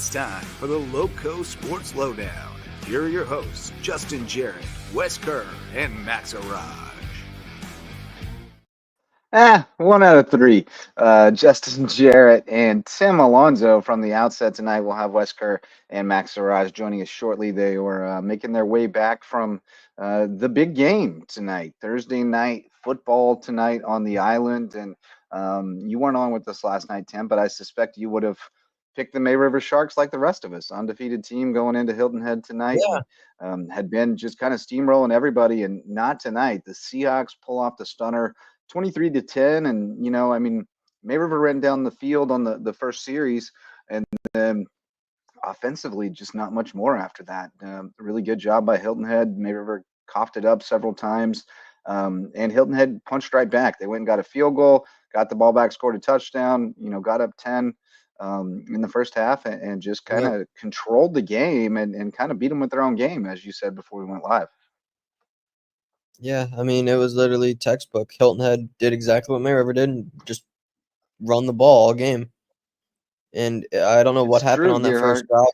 It's time for the LowcoSports Lowdown. Here are your hosts, Justin Jarrett, Wes Kerr, and Max Arraj. 1 out of 3. Justin Jarrett and Tim Alonso from the outset tonight. We'll have Wes Kerr and Max Arraj joining us shortly. They were making their way back from the big game tonight, Thursday night football tonight on the island. And you weren't on with us last night, Tim, but I suspect you would have picked the May River Sharks like the rest of us. Undefeated team going into Hilton Head tonight. Yeah. And, had been just kind of steamrolling everybody, and not tonight. The Seahawks pull off the stunner 23-10. And, May River ran down the field on the first series, and then offensively, just not much more after that. Really good job by Hilton Head. May River coughed it up several times, and Hilton Head punched right back. They went and got a field goal, got the ball back, scored a touchdown, got up 10 in the first half, and just kind of controlled the game and kind of beat them with their own game, as you said before we went live. Yeah, it was literally textbook. Hilton Head did exactly what May River did and just run the ball all game. And I don't know what happened on that first drive.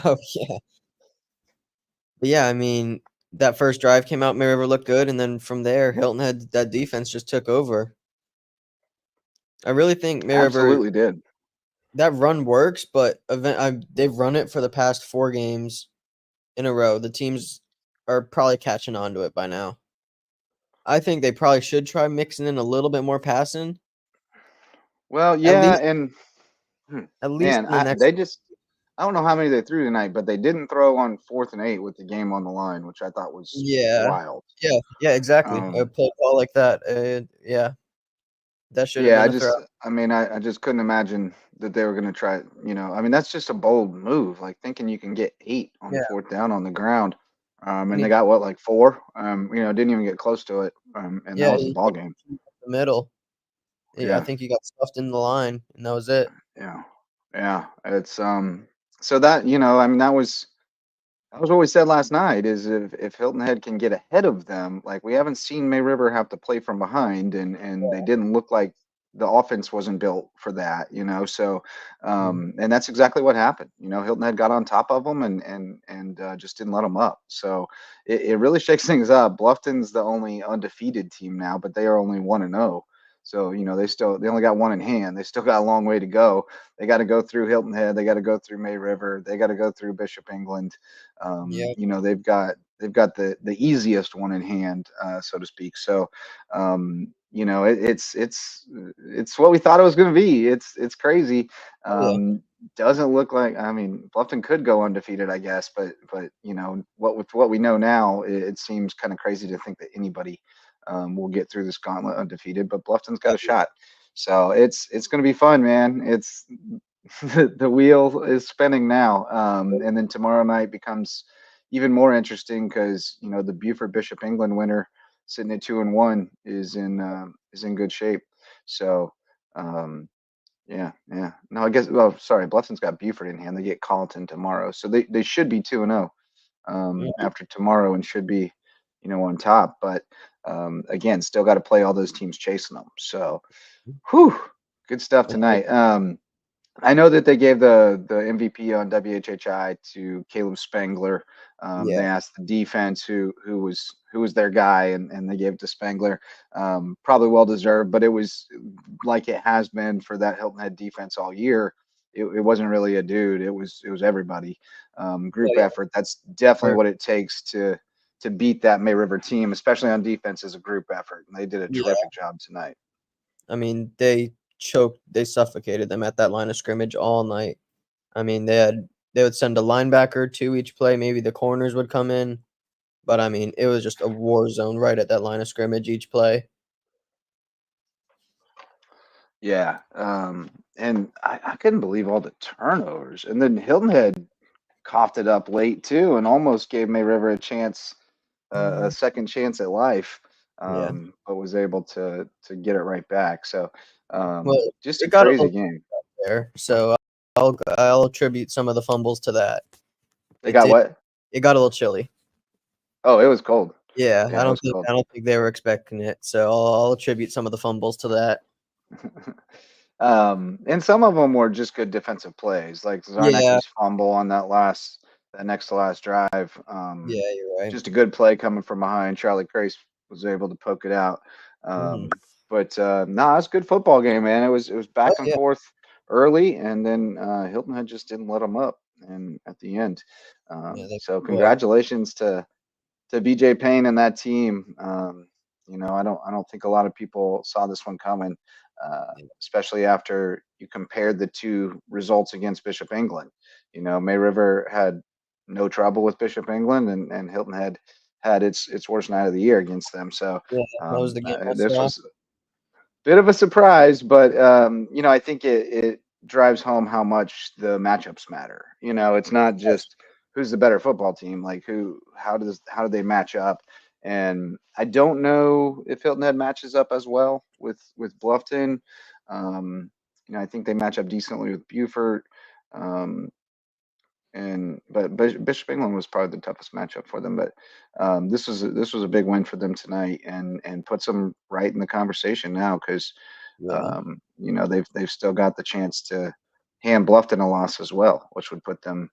Oh, yeah. But yeah, that first drive came out, May River looked good, and then from there, Hilton Head, that defense just took over. I really think May River absolutely did. That run works, but they've run it for the past 4 games in a row. The teams are probably catching on to it by now. I think they probably should try mixing in a little bit more passing. Well, yeah, at least I don't know how many they threw tonight, but they didn't throw on 4th and 8 with the game on the line, which I thought was wild. Yeah, exactly. A play call like that, that should have been a throw. I just couldn't imagine that they were going to try. That's just a bold move, like thinking you can get 8 on 4th down on the ground. And they got like 4. Didn't even get close to it. And that was the ball game. The middle. Yeah, I think he got stuffed in the line, and that was it. Yeah. It's so that that was what we said last night. Is if Hilton Head can get ahead of them, like we haven't seen May River have to play from behind, and they didn't look like the offense wasn't built for that, So, and that's exactly what happened. Hilton Head got on top of them and just didn't let them up. So it really shakes things up. Bluffton's the only undefeated team now, but they are only 1-0. So they only got 1 in hand. They still got a long way to go. They got to go through Hilton Head. They got to go through May River. They got to go through Bishop England. They've got the easiest one in hand, so to speak. So. It's what we thought it was going to be. It's crazy. Doesn't look like. Bluffton could go undefeated, I guess, but with what we know now, it seems kind of crazy to think that anybody will get through this gauntlet undefeated. But Bluffton's got a shot, so it's going to be fun, man. It's the wheel is spinning now, and then tomorrow night becomes even more interesting because the Buford Bishop England winner, sitting at 2-1, is in good shape. So, No, I guess. Well, sorry, Bluffton's got Buford in hand. They get Colleton tomorrow, so they should be 2-0 after tomorrow and should be, on top. But again, still got to play all those teams chasing them. So, good stuff tonight. I know that they gave the MVP on WHHI to Caleb Spangler. They asked the defense who was their guy, and they gave it to Spangler. Probably well deserved, but it was like it has been for that Hilton Head defense all year. It wasn't really a dude. It was everybody. Group effort. That's definitely what it takes to beat that May River team, especially on defense, as a group effort. And they did a terrific job tonight. They suffocated them at that line of scrimmage all night. They would send a linebacker to each play. Maybe the corners would come in, but it was just a war zone right at that line of scrimmage each play. Yeah, and I couldn't believe all the turnovers, and then Hilton Head coughed it up late too, and almost gave May River a chance, a second chance at life, but was able to get it right back. So. Just a crazy game there. So I'll attribute some of the fumbles to that. It got a little chilly. Oh, it was cold. Yeah, I don't think they were expecting it. So I'll attribute some of the fumbles to that. And some of them were just good defensive plays, like Zarnecki's fumble on that next to last drive. Yeah, you're right. Just a good play coming from behind. Charlie Grace was able to poke it out. But no, it's a good football game, man. It was back and forth early, and then Hilton Head just didn't let them up, and at the end. So congratulations to BJ Payne and that team. I don't think a lot of people saw this one coming, especially after you compared the two results against Bishop England. May River had no trouble with Bishop England, and Hilton Head had its worst night of the year against them. So that was the game. This was a bit of a surprise, but I think it drives home how much the matchups matter. It's not just who's the better football team, like how do they match up? And I don't know if Hilton Head matches up as well with Bluffton. I think they match up decently with Beaufort. But Bishop England was probably the toughest matchup for them. But this was a big win for them tonight, and puts them right in the conversation now, because they've still got the chance to hand Bluffton a loss as well, which would put them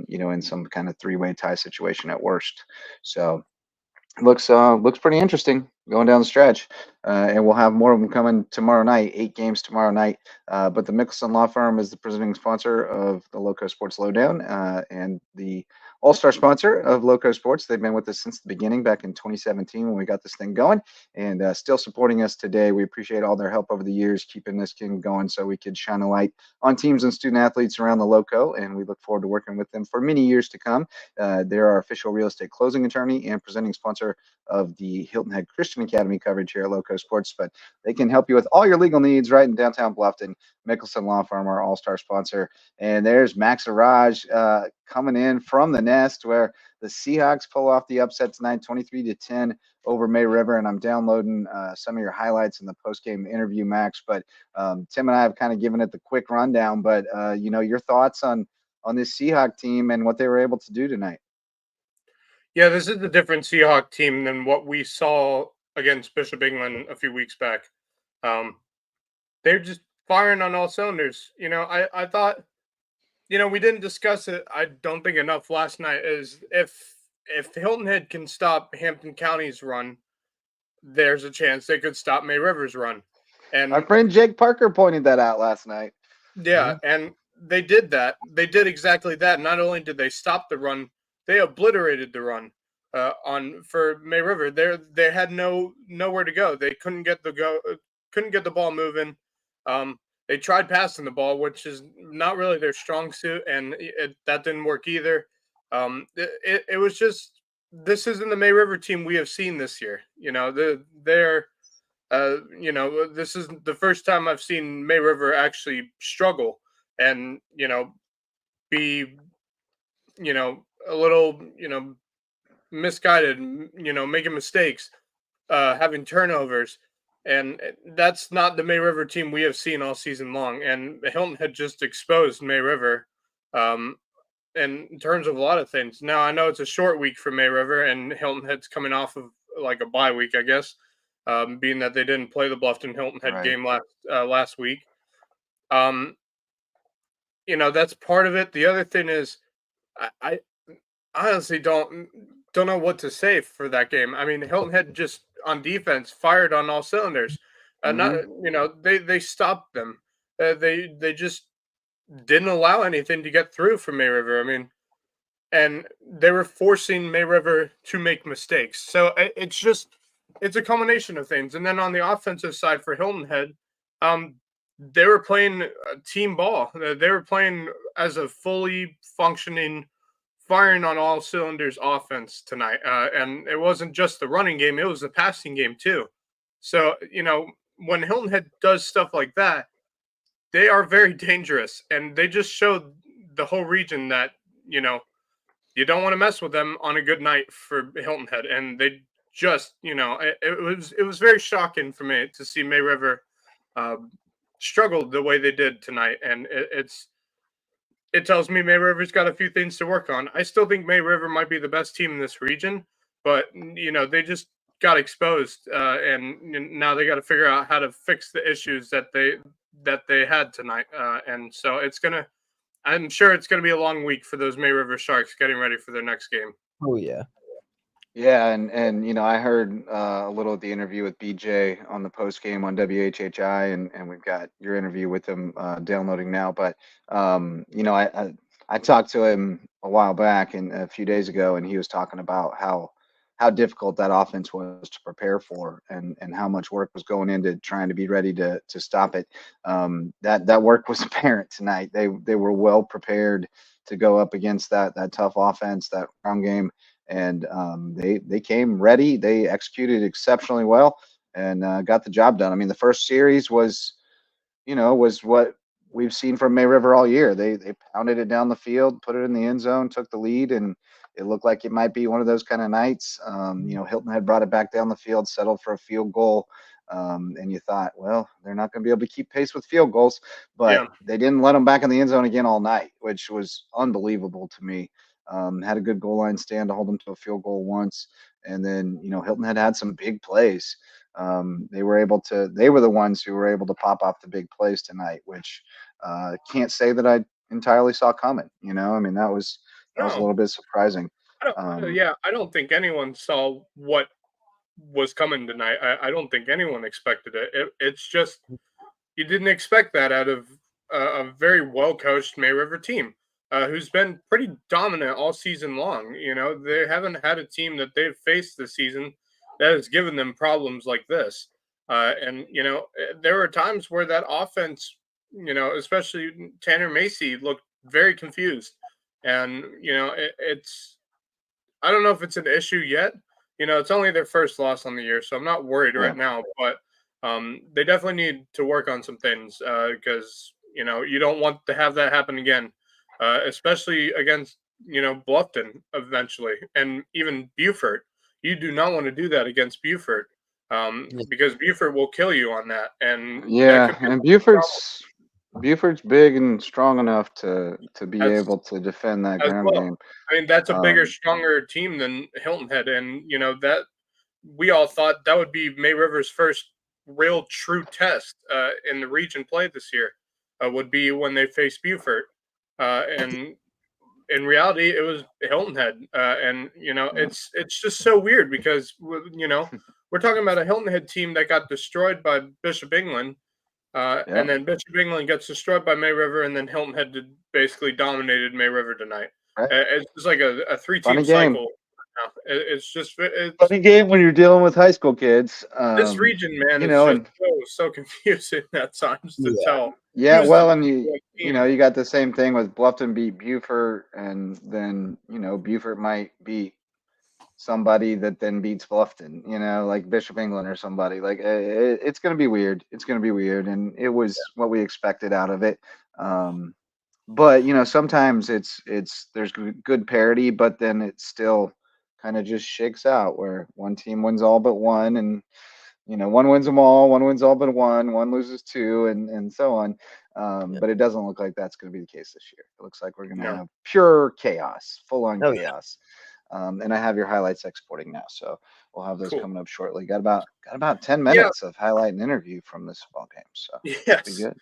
in some kind of three-way tie situation at worst. So looks pretty interesting going down the stretch, and we'll have more of them coming tomorrow night. 8 games tomorrow night. But the Mickelson Law Firm is the presenting sponsor of the LowcoSports Lowdown, and the all-star sponsor of LowcoSports. They've been with us since the beginning, back in 2017 when we got this thing going, and still supporting us today. We appreciate all their help over the years, keeping this thing going so we could shine a light on teams and student athletes around the Loco, and we look forward to working with them for many years to come. They're our official real estate closing attorney and presenting sponsor of the Hilton Head Christian Academy coverage here at LowcoSports, but they can help you with all your legal needs right in downtown Bluffton. Mickelson Law Firm, our all-star sponsor. And there's Max Arraj coming in from the nest, where the Seahawks pull off the upset tonight, 23-10 over May River. And I'm downloading some of your highlights in the post-game interview, Max. But Tim and I have kind of given it the quick rundown. But your thoughts on this Seahawk team and what they were able to do tonight? Yeah, this is a different Seahawk team than what we saw against Bishop England a few weeks back. They're just firing on all cylinders. I thought, we didn't discuss it, I don't think, enough last night, is if Hilton Head can stop Hampton County's run, there's a chance they could stop May River's run. And our friend Jake Parker pointed that out last night. Yeah, and they did that. They did exactly that. Not only did they stop the run, they obliterated the run for May River. They had nowhere to go. They couldn't get the ball moving. They tried passing the ball, which is not really their strong suit, and that didn't work either. It was just, this isn't the May River team we have seen this year. This is the first time I've seen May River actually struggle and be a little misguided, making mistakes, having turnovers. And that's not the May River team we have seen all season long. And Hilton had just exposed May River in terms of a lot of things. Now, I know it's a short week for May River, and Hilton Head's coming off of like a bye week, I guess, being that they didn't play the Bluffton Hilton Head game last week. That's part of it. The other thing is, I honestly don't know what to say for that game. I mean, Hilton Head just on defense fired on all cylinders. They stopped them. They just didn't allow anything to get through from May River. I mean, and they were forcing May River to make mistakes. So it's a combination of things. And then on the offensive side for Hilton Head, they were playing team ball. They were playing as a fully functioning, firing on all cylinders offense tonight. And it wasn't just the running game, it was the passing game too. So, when Hilton Head does stuff like that, they are very dangerous. And they just showed the whole region that, you don't want to mess with them on a good night for Hilton Head. And they just, it was very shocking for me to see May River struggled the way they did tonight. And it tells me May River's got a few things to work on. I still think May River might be the best team in this region, but they just got exposed, and now they got to figure out how to fix the issues that that they had tonight. And so I'm sure it's gonna be a long week for those May River Sharks getting ready for their next game. Oh yeah. Yeah, and I heard a little of the interview with BJ on the post game on WHHI, and we've got your interview with him downloading now. But I talked to him a while back and a few days ago, and he was talking about how difficult that offense was to prepare for, and how much work was going into trying to be ready to stop it. That work was apparent tonight. They were well prepared to go up against that tough offense, that ground game. And they came ready. They executed exceptionally well and got the job done. I mean, the first series was what we've seen from May River all year. They pounded it down the field, put it in the end zone, took the lead, and it looked like it might be one of those kind of nights. Hilton had brought it back down the field, settled for a field goal. And you thought, well, they're not going to be able to keep pace with field goals, but they didn't let them back in the end zone again all night, which was unbelievable to me. Had a good goal line stand to hold them to a field goal once. And then, Hilton had some big plays. They were the ones who were able to pop off the big plays tonight, which can't say that I entirely saw coming. I mean, that was a little bit surprising. I don't think anyone saw what was coming tonight. I don't think anyone expected it. It's just, you didn't expect that out of a very well coached May River team. Who's been pretty dominant all season long. They haven't had a team that they've faced this season that has given them problems like this. And there were times where that offense, especially Tanner Macy, looked very confused. And, I don't know if it's an issue yet. It's only their first loss on the year, so I'm not worried right now. But they definitely need to work on some things because, you don't want to have that happen again. Especially against, Bluffton eventually, and even Beaufort. You do not want to do that against Beaufort because Beaufort will kill you on that. And and Beaufort's big and strong enough to be able to defend that ground game. I mean, that's a bigger, stronger team than Hilton Head, and that we all thought that would be May River's first real true test in the region play this year. Would be when they face Beaufort. And in reality, it was Hilton Head, and it's just so weird because we're talking about a Hilton Head team that got destroyed by Bishop England, and then Bishop England gets destroyed by May River, and then Hilton Head basically dominated May River tonight. Right. It's just like a 3-team cycle. It's funny game when you're dealing with high school kids. This region, man, is just so confusing at times to tell. Yeah, well, and you got the same thing with Bluffton beat Beaufort, and then Beaufort might beat somebody that then beats Bluffton, like Bishop England or somebody. Like it's going to be weird. It's going to be weird, and it was what we expected out of it. But sometimes there's good parity, but then it still kind of just shakes out where one team wins all but one, and one wins them all, one wins all but one loses two, and so on. But it doesn't look like that's going to be the case this year. It looks like we're going to have pure chaos, full-on chaos. And I have your highlights exporting now, so we'll have those coming up shortly. Got about 10 minutes of highlight and interview from this ball game, so yes, be good.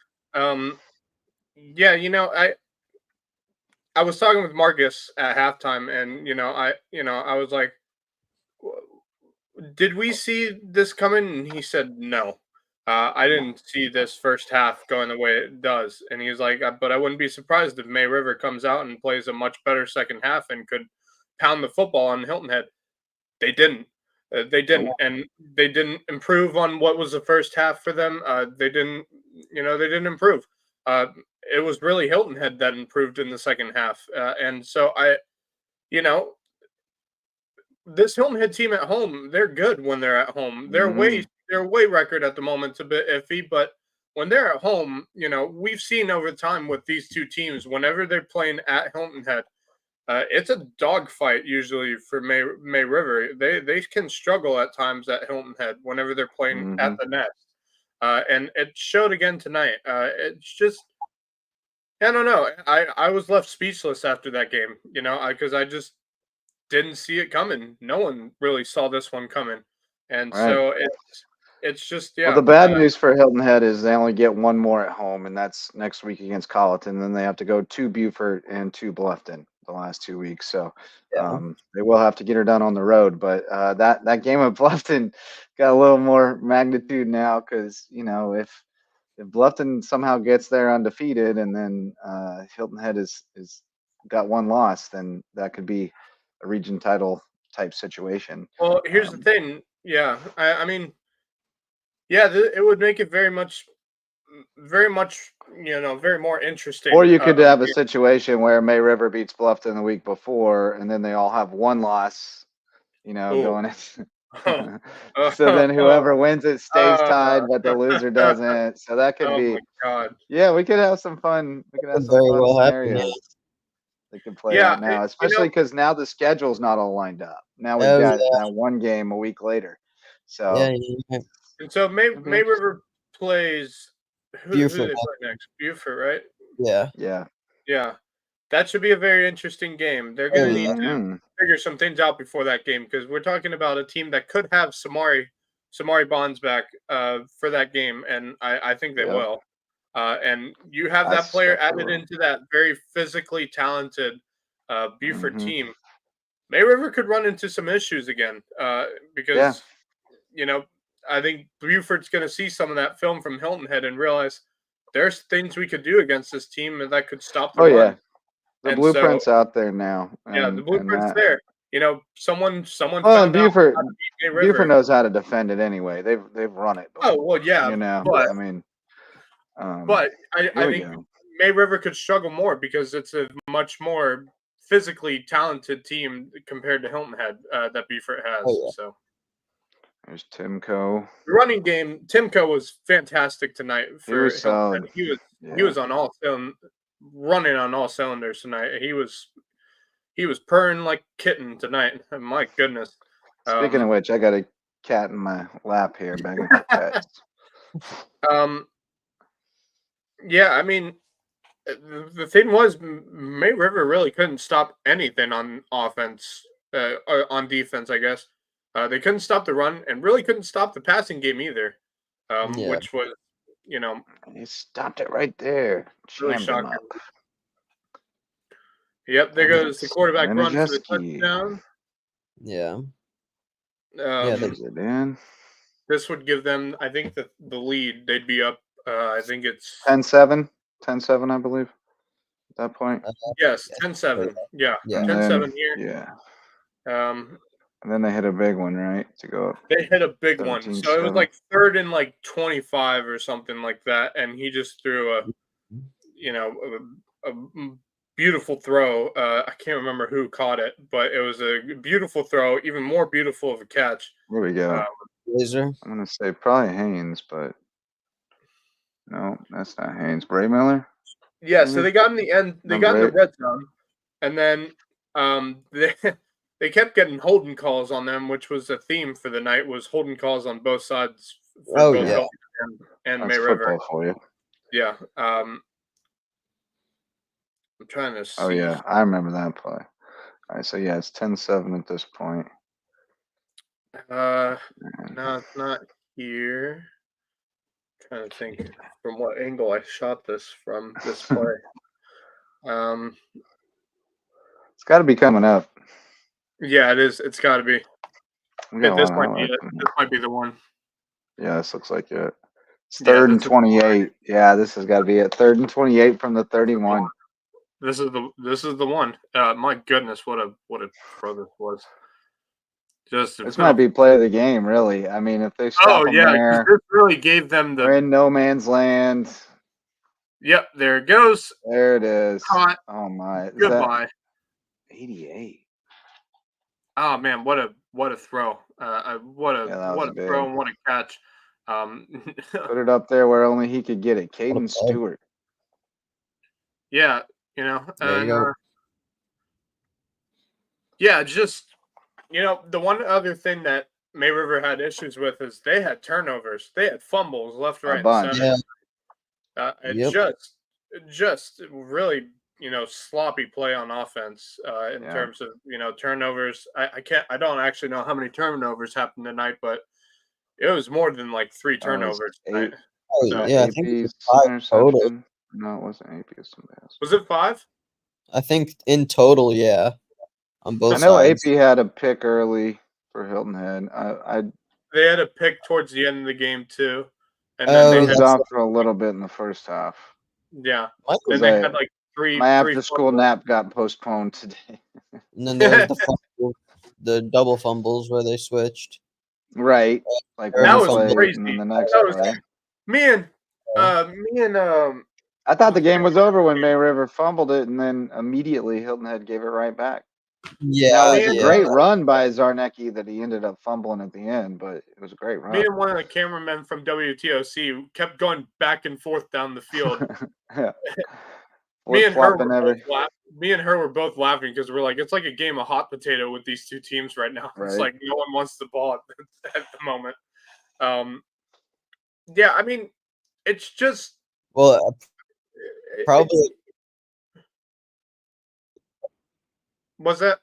I was talking with Marcus at halftime, and I was like, did we see this coming? And he said, no, I didn't see this first half going the way it does. And he's like, but I wouldn't be surprised if May River comes out and plays a much better second half and could pound the football on Hilton Head. They didn't. And they didn't improve on what was the first half for them. They didn't improve. It was really Hilton Head that improved in the second half. And so this Hilton Head team at home, they're good when they're at home. Their away record at the moment's a bit iffy, but when they're at home, we've seen over time with these two teams, whenever they're playing at Hilton Head, it's a dogfight usually for May River. They can struggle at times at Hilton Head whenever they're playing at the Nest. And it showed again tonight. It's just, I don't know. I was left speechless after that game, because I just didn't see it coming. No one really saw this one coming. And so it's just Well, the bad news for Hilton Head is they only get one more at home, and that's next week against Colleton. Then they have to go to Beaufort and to Bluffton the last 2 weeks. So they will have to get her done on the road. But that game at Bluffton got a little more magnitude now because, if Bluffton somehow gets there undefeated and then Hilton Head is got one loss, then that could be a region title type situation. Well, here's the thing. Yeah, I mean, yeah, it would make it very much, very more interesting. Or you could have a situation where May River beats Bluffton the week before, and then they all have one loss, going in. So then whoever wins it stays tied, but the loser doesn't. So that could be. My God. Yeah, we could have some fun. We could have some fun scenarios that could play out now, especially because now the schedule's not all lined up. Now we've got that one game a week later. So and so May River plays. Who do they play next? Beaufort, right? Yeah. That should be a very interesting game. They're going to need to figure some things out before that game because we're talking about a team that could have Samari Bonds back for that game, and I think they will. And you have that player added into that very physically talented Beaufort team. May River could run into some issues again because, I think Beaufort's going to see some of that film from Hilton Head and realize there's things we could do against this team that could stop the run. Yeah. The blueprint's out there now. The blueprint's there. Someone. Well, Beaufort knows how to defend it anyway. They've run it before. Oh well, yeah. But I mean, but I think May River could struggle more because it's a much more physically talented team compared to Hilton Head that Beaufort has. So there's Timko. The running game. Timko was fantastic tonight. He was on all running on all cylinders tonight. He was purring like a kitten tonight. My goodness. Speaking of which, I got a cat in my lap here begging for pets. Yeah, I mean, the thing was, May River really couldn't stop anything on offense, on defense, I guess. They couldn't stop the run and really couldn't stop the passing game either, which was, He stopped it right there. Really shocking. Yep, there goes the quarterback run for the touchdown. Yeah. This would give them, I think, the lead. They'd be up, I think it's 10-7, I believe, at that point. Yes, 10-7. Yeah, 10-7 here. Yeah. And then they hit a big one, right, to go up. They hit a big one. So it was like 3rd and like 25 or something like that, and he just threw a beautiful throw. I can't remember who caught it, but it was a beautiful throw, even more beautiful of a catch. There we go. Laser. I'm going to say probably Haynes, but no, that's not Haynes. Bray Miller? Yeah, so they got in the end. They got in the red zone, and then they kept getting holding calls on them, which was a theme for the night, was holding calls on both sides for both Hilton and May River. For you. Yeah. I'm trying to see. Oh, yeah. I remember that play. All right, so, yeah, it's 10-7 at this point. No, it's not here. I'm trying to think from what angle I shot this from, this play. It's got to be coming up. Yeah, it is. It's got to be. This might be the one. Yeah, this looks like it. It's 3rd and 28. Yeah, this has got to be it. 3rd and 28 from the 31. This is the one. My goodness, what a throw this was. This might be play of the game, really. I mean, if they stop them there, this really gave them the. We're in no man's land. Yep, there it goes. There it is. Caught. Oh my! Goodbye. 88. Oh man, what a throw! What a throw and what a catch! Put it up there where only he could get it. Caden Stewart. Yeah, There you go. Yeah, just the one other thing that May River had issues with is they had turnovers. They had fumbles left, right, and center. Just really sloppy play on offense in terms of turnovers. I don't actually know how many turnovers happened tonight, but It was more than like 3 turnovers. Eight. Oh, yeah, I think it was AP's 5 total. interception. No, it wasn't AP. It was somebody else. Was it 5? I think in total, yeah, on both I know sides. AP had a pick early for Hilton Head. They had a pick towards the end of the game too, and I then was off for a little bit in the first half. Yeah, Because and they had like three. My after-school nap got postponed today. And then there was the double fumbles where they switched. Right, like that was play crazy. and then the next play. I thought the game was over when May River fumbled it, and then immediately Hilton Head gave it right back. Yeah, now, it was a great run by Zarnecki that he ended up fumbling at the end, but it was a great run. Me and one of the cameramen from WTOC kept going back and forth down the field. Yeah. Me and her were both laughing because we're like, it's like a game of hot potato with these two teams right now. Right. It's like no one wants the ball at the moment. Yeah, I mean, it's just probably. Was that?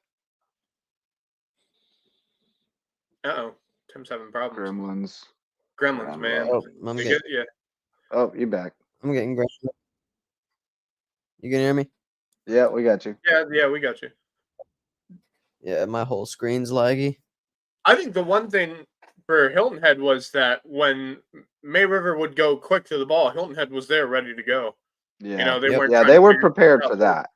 Tim's having problems. Gremlins, man. Oh, Oh, you back. I'm getting gremlins. You can hear me? Yeah, we got you. Yeah, we got you. Yeah, my whole screen's laggy. I think the one thing for Hilton Head was that when May River would go quick to the ball, Hilton Head was there ready to go. Yeah, you know, they weren't. Yeah, they were prepared for that.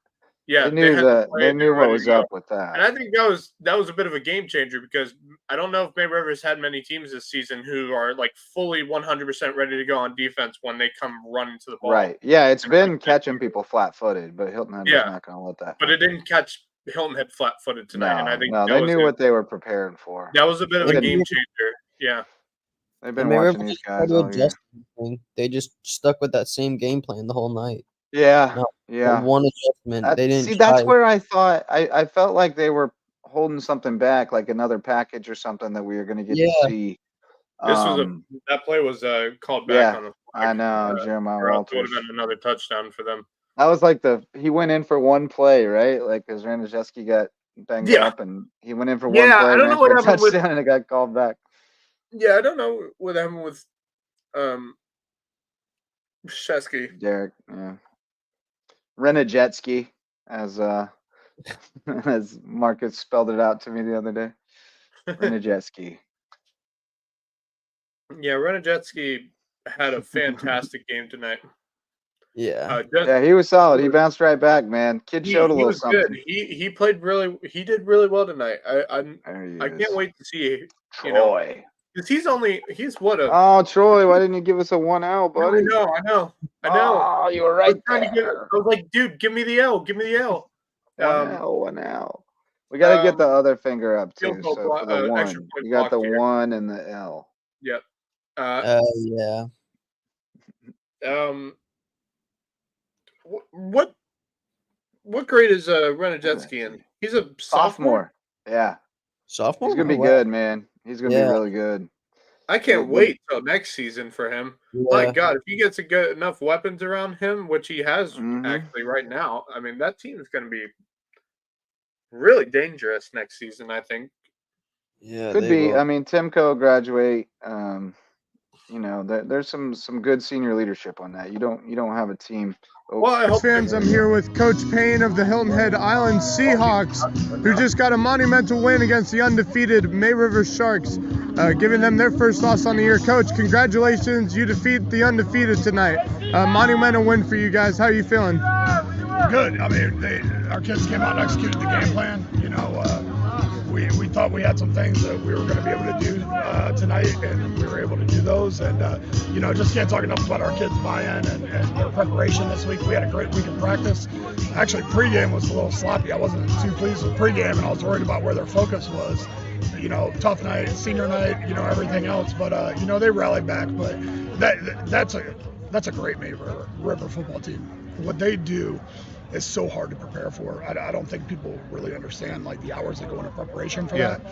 Yeah, they knew that. They knew what was up with that. And I think that was a bit of a game changer because I don't know if May River's had many teams this season who are like fully 100% ready to go on defense when they come running to the ball. Right. Yeah, it's been catching people flat-footed, but Hilton Head was not going to let that. But it didn't catch Hilton Head flat-footed tonight, and I think they knew what they were preparing for. That was a bit of a game changer. Yeah. They've been watching these guys all year. They just stuck with that same game plan the whole night. Yeah, one adjustment. They didn't see. That's where I thought I felt like they were holding something back, like another package or something that we were going to get to see. This was that play was called back on the flag. I know, Jeremiah Walters. It would have been another touchdown for them. That was like he went in for one play, right? Like because Ranajeski got banged up, and he went in for one play. I don't know what happened with and it got called back. Yeah, I don't know what happened with Shesky. Jarrett, yeah. Renajetsky, as Marcus spelled it out to me the other day. Renajetsky. Yeah, Renajetsky had a fantastic game tonight. Yeah. He was solid. He bounced right back, man. Kid showed a little something. Good. He played he did really well tonight. I can't wait to see Troy. Because he's what a Troy, why didn't you give us a 1L, buddy? I know. Oh, you were right I was like, dude, give me the L. 1L. We got to get the other finger up too. So for the 1, you got the 1 and the L. Yep. Yeah. What grade is Renajetsky in? He's a sophomore. Yeah. Sophomore? He's gonna be good, man. He's gonna be really good. I can't wait till next season for him. Yeah. My God, if he gets enough weapons around him, which he has actually right now, I mean that team is gonna be really dangerous next season, I think. Yeah, could be. I mean, Timko graduate. There's some good senior leadership on that. You don't have a team. Well, I hope fans, I'm here with Coach Payne of the Hilton Head Island Seahawks, who just got a monumental win against the undefeated May River Sharks, giving them their first loss on the year. Coach, congratulations. You defeat the undefeated tonight. A monumental win for you guys. How are you feeling? Good. I mean, our kids came out and executed the game plan. We thought we had some things that we were going to be able to do tonight, and we were able to do those. And, just can't talk enough about our kids' buy-in and their preparation this week. We had a great week of practice. Actually, pregame was a little sloppy. I wasn't too pleased with pregame, and I was worried about where their focus was. Tough night, senior night, everything else. But, they rallied back. But that's a great May River football team. What they do is so hard to prepare for. I don't think people really understand the hours that go into preparation for that.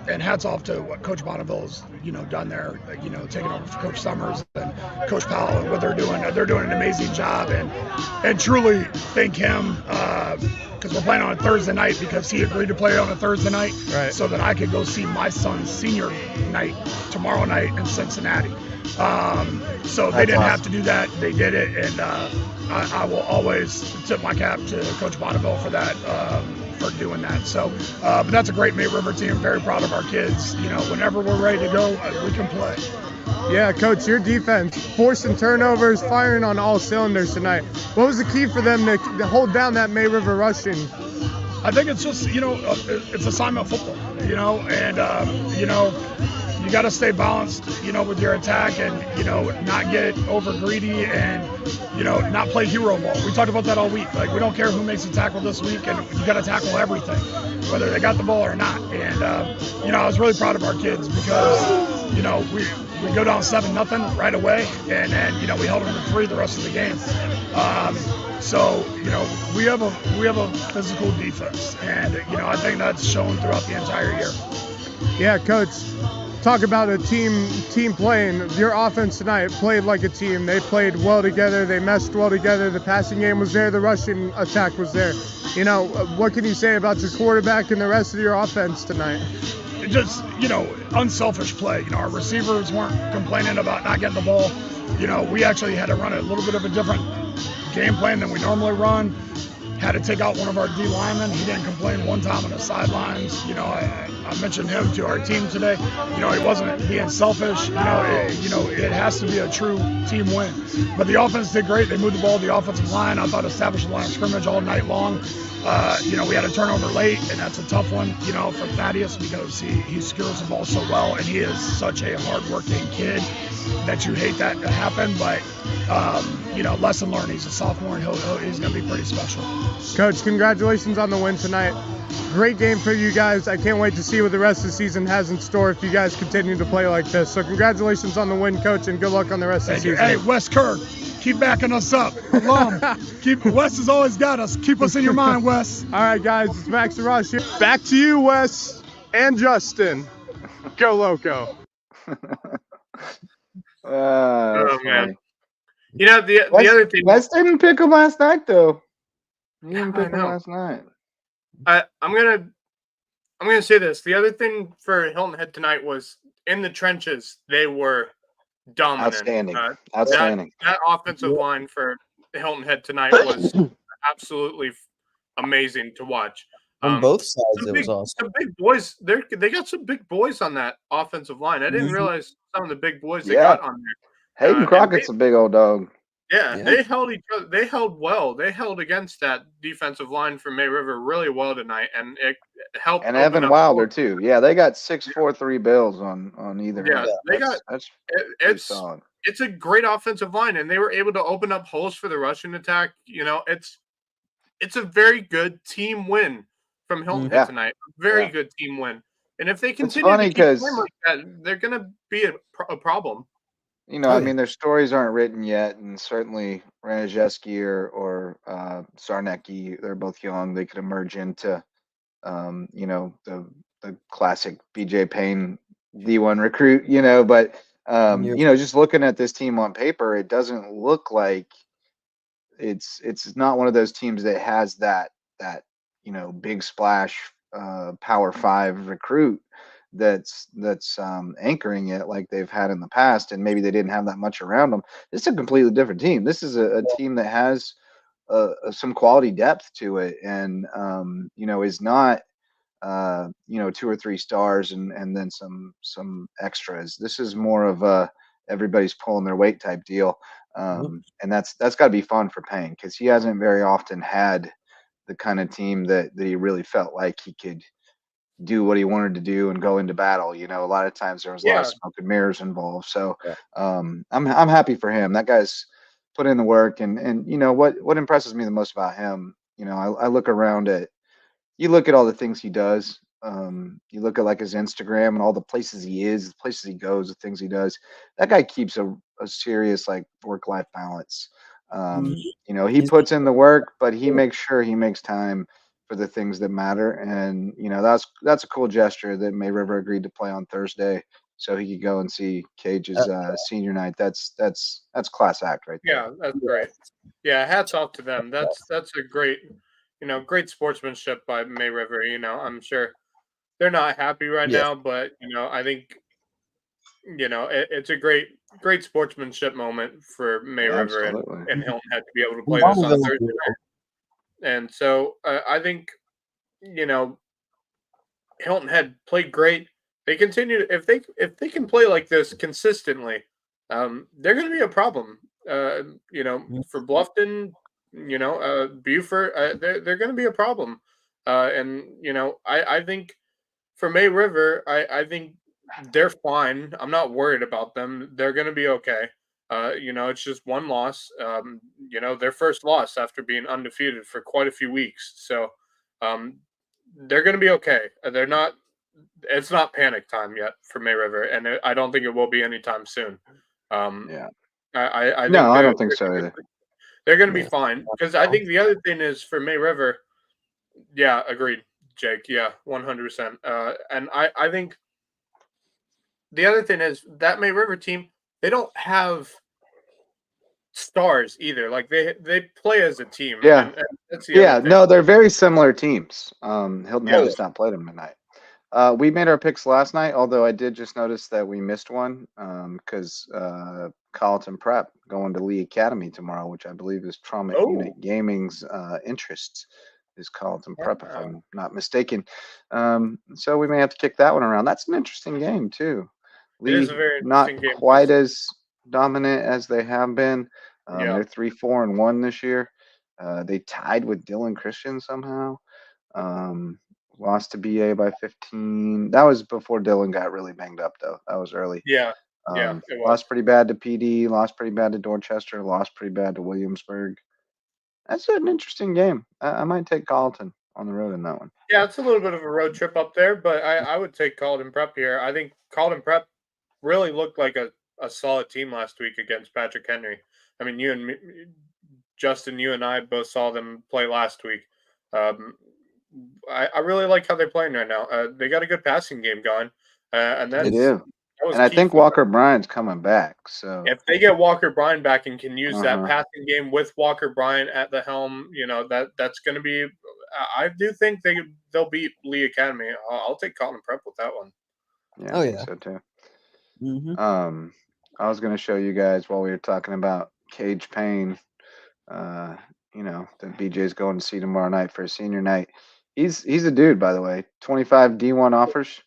And hats off to what Coach Bonneville's done there. Taking over for Coach Summers and Coach Powell and what they're doing. They're doing an amazing job, and truly thank him, because we're playing on a Thursday night because he agreed to play on a Thursday night, Right. so that I could go see my son's senior night tomorrow night in Cincinnati. So they didn't have to do that. They did it, and I will always tip my cap to Coach Bonneville for that, for doing that. So, but that's a great May River team. Very proud of our kids. You know, whenever we're ready to go, we can play. Yeah, Coach, your defense, forcing turnovers, firing on all cylinders tonight. What was the key for them to hold down that May River rushing? I think it's just, it's assignment football, and, you got to stay balanced, with your attack and, not get over greedy and, not play hero ball. We talked about that all week. Like, we don't care who makes the tackle this week, and you got to tackle everything, whether they got the ball or not. And, I was really proud of our kids because, we go down 7-0 right away, and then, we held them to 3 the rest of the game. So, we have a physical defense, and, I think that's shown throughout the entire year. Yeah, Coach, talk about a team playing. Your offense tonight played like a team. They played well together. They meshed well together. The passing game was there. The rushing attack was there. What can you say about your quarterback and the rest of your offense tonight? Just, unselfish play. Our receivers weren't complaining about not getting the ball. We actually had to run a little bit of a different game plan than we normally run. Had to take out one of our D linemen. He didn't complain one time on the sidelines. I mentioned him to our team today. He wasn't being selfish. It has to be a true team win. But the offense did great. They moved the ball to the offensive line. I thought established the line of scrimmage all night long. We had a turnover late, and that's a tough one, for Thaddeus because he secures the ball so well, and he is such a hard-working kid that you hate that to happen. But, lesson learned. He's a sophomore, and he's going to be pretty special. Coach, congratulations on the win tonight. Great game for you guys. I can't wait to see what the rest of the season has in store if you guys continue to play like this. So congratulations on the win, Coach, and good luck on the rest of the season. Hey, Wes Kerr, keep backing us up. Wes has always got us. Keep us in your mind, Wes. All right, guys, it's Max Arraj here. Back to you, Wes and Justin. Go Loco. Oh, man. The other thing. Wes didn't pick him last night, though. He didn't pick him last night. I'm gonna say this. The other thing for Hilton Head tonight was in the trenches. They were dominant. Outstanding. That offensive line for Hilton Head tonight was absolutely amazing to watch. On both sides, it was awesome. Some big boys. They got some big boys on that offensive line. I didn't realize some of the big boys they got on there. Hayden Crockett's a big old dog. Yeah, they held each other. They held well. They held against that defensive line from May River really well tonight, and it helped. And Evan Wilder too. Yeah, they got 6'4" bills on either. Yeah, they got. It's solid. It's a great offensive line, and they were able to open up holes for the rushing attack. It's a very good team win from Hilton Head tonight. A very good team win, and if they continue to keep playing like that, they're going to be a problem. Their stories aren't written yet, and certainly Raniszewski or Sarnecki, they're both young. They could emerge into, the classic BJ Payne D1 recruit, but, just looking at this team on paper, it doesn't look like it's not one of those teams that has that big splash, Power 5 recruit that's anchoring it like they've had in the past, and maybe they didn't have that much around them. This is a completely different team. This is a team that has some quality depth to it, and is not 2 or 3 stars and then some extras. This is more of a everybody's pulling their weight type deal, and that's got to be fun for Payne because he hasn't very often had the kind of team that he really felt like he could do what he wanted to do and go into battle. A lot of times there was a lot of smoke and mirrors involved. So I'm happy for him. That guy's put in the work, and what impresses me the most about him, I look around at, you look at all the things he does. You look at like his Instagram and all the places he is, the places he goes, the things he does. That guy keeps a serious like work-life balance. He puts in the work, but he makes sure he makes time for the things that matter. And, that's a cool gesture that May River agreed to play on Thursday so he could go and see Cage's senior night. That's class act right there. Yeah, that's great. Yeah, hats off to them. That's a great great sportsmanship by May River. I'm sure they're not happy right Yeah. now, but I think it's a great sportsmanship moment for May River Absolutely. and Hilton Head to be able to play Long this as on it Thursday was- night. And so I think Hilton Head played great. They continue if they can play like this consistently, they're going to be a problem. For Bluffton, Buford, they're going to be a problem. And I think for May River, I think they're fine. I'm not worried about them. They're going to be okay. It's just one loss. Their first loss after being undefeated for quite a few weeks. So, they're going to be okay. They're not. It's not panic time yet for May River, and I don't think it will be anytime soon. Yeah. I think No, I don't think so either. they're going to be Yeah. fine because I think the other thing is for May River. Yeah, agreed, Jake. Yeah, 100%. And I think the other thing is that May River team, they don't have stars either. Like they play as a team. Yeah. And that's the other thing. No, they're very similar teams. Hilton Head Yeah. just not played them tonight. We made our picks last night, although I did just notice that we missed one because Carleton Prep going to Lee Academy tomorrow, which I believe is Trauma Unit Gaming's interests is Carleton Prep, if I'm not mistaken. So we may have to kick that one around. That's an interesting game too. It is Lee a very not interesting game. quite as dominant as they have been. Yeah. They're 3-4-1 this year. They tied with Dillon Christian somehow. Lost to BA by 15. That was before Dillon got really banged up, though. That was early. Yeah. It was. Lost pretty bad to PD. Lost pretty bad to Dorchester. Lost pretty bad to Williamsburg. That's an interesting game. I might take Carleton on the road in that one. Yeah, it's a little bit of a road trip up there, but I would take Carleton Prep here. I think Carleton Prep really looked like a solid team last week against Patrick Henry. I mean, Justin, you and I both saw them play last week. I really like how they're playing right now. They got a good passing game going, and They do. that was And I key think for Walker Bryant's coming back. So if they get Walker Bryant back and can use that Uh-huh. passing game with Walker Bryant at the helm, that's going to be. I do think they'll beat Lee Academy. I'll take Carleton Prep with that one. yeah, Oh, I think yeah. so too. Mhm. I was going to show you guys while we were talking about Cage Payne, that BJ's going to see tomorrow night for a senior night. He's a dude, by the way. 25 D1 offers.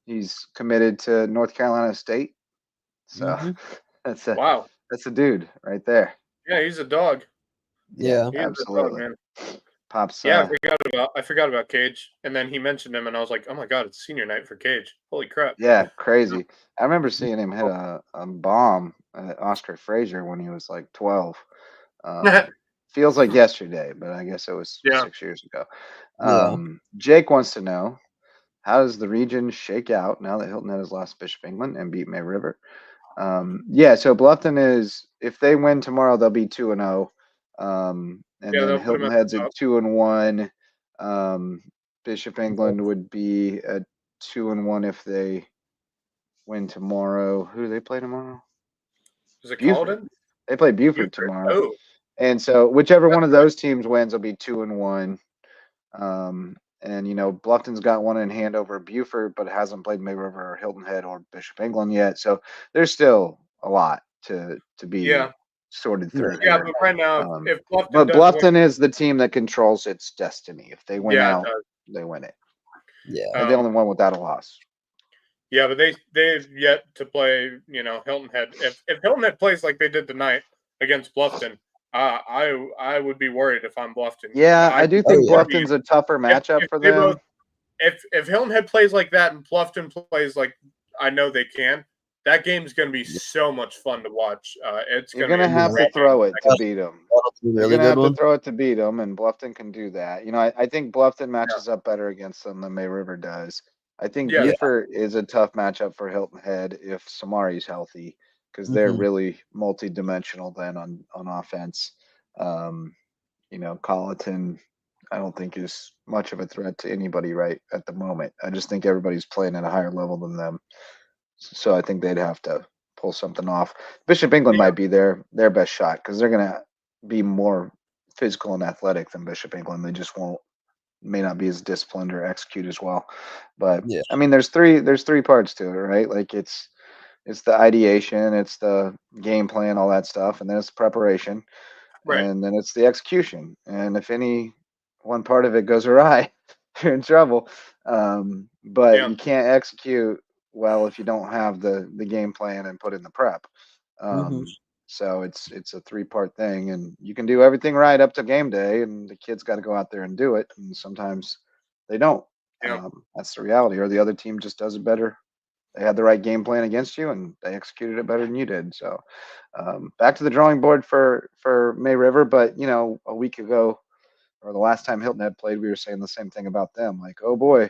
He's committed to North Carolina State. So Mhm. Wow. that's a dude right there. Yeah, he's a dog. Yeah. He's Absolutely. a dog, man. Pops. Yeah, I forgot about Cage, and then he mentioned him, and I was like, oh my god, it's senior night for Cage. Holy crap! Yeah, crazy. I remember seeing him hit a bomb at Oscar Frazier when he was like 12. Feels like yesterday, but I guess it was Yeah. 6 years ago. Yeah. Jake wants to know, how does the region shake out now that Hilton Head has lost Bishop England and beat May River? So Bluffton is, if they win tomorrow, they'll be 2-0. And Yeah, then they'll put Hilton them at Head's the at top. 2-1. Bishop England would be at 2-1 if they win tomorrow. Who do they play tomorrow? Is it Buford. Carleton? They play Buford tomorrow. Oh, And so whichever one of those teams wins will be 2-1. And Bluffton's got one in hand over Buford, but hasn't played May River or Hilton Head or Bishop England yet. So there's still a lot to be sorted through. yeah, here. but right now, if Bluffton But does Bluffton win, is the team that controls its destiny. If they win Yeah, it out, does. they win it. Yeah. They're the only one without a loss. yeah, but they've yet to play. Hilton Head. If Hilton Head plays like they did tonight against Bluffton, I would be worried if I'm Bluffton. Yeah, I do think yeah. Bluffton's a tougher matchup for them. If Hilton Head plays like that and Bluffton plays like I know they can, that game's going to be so much fun to watch. You're going to have to throw it to beat them. Really You're going to have good to one. throw it to beat them, and Bluffton can do that. I think Bluffton matches up better against them than May River does. I think Yeah. Buford is a tough matchup for Hilton Head if Samari's healthy, because they're really multi-dimensional then on offense. Colleton, I don't think is much of a threat to anybody right at the moment. I just think everybody's playing at a higher level than them. So I think they'd have to pull something off. Bishop England might be their best shot because they're going to be more physical and athletic than Bishop England. They just may not be as disciplined or execute as well. But Yeah. I mean, there's three parts to it, right? Like it's the ideation, it's the game plan, all that stuff, and then it's the preparation, Right. and then it's the execution. And if any one part of it goes awry, you're in trouble. But Yeah. you can't execute well if you don't have the game plan and put in the prep. Mm-hmm. So it's a three-part thing, and you can do everything right up to game day, and the kids got to go out there and do it, and sometimes they don't. Yeah. That's the reality, or the other team just does it better. They had the right game plan against you, and they executed it better than you did. So back to the drawing board for May River. But you know, a week ago, or the last time Hilton had played, we were saying the same thing about them. Like, oh boy,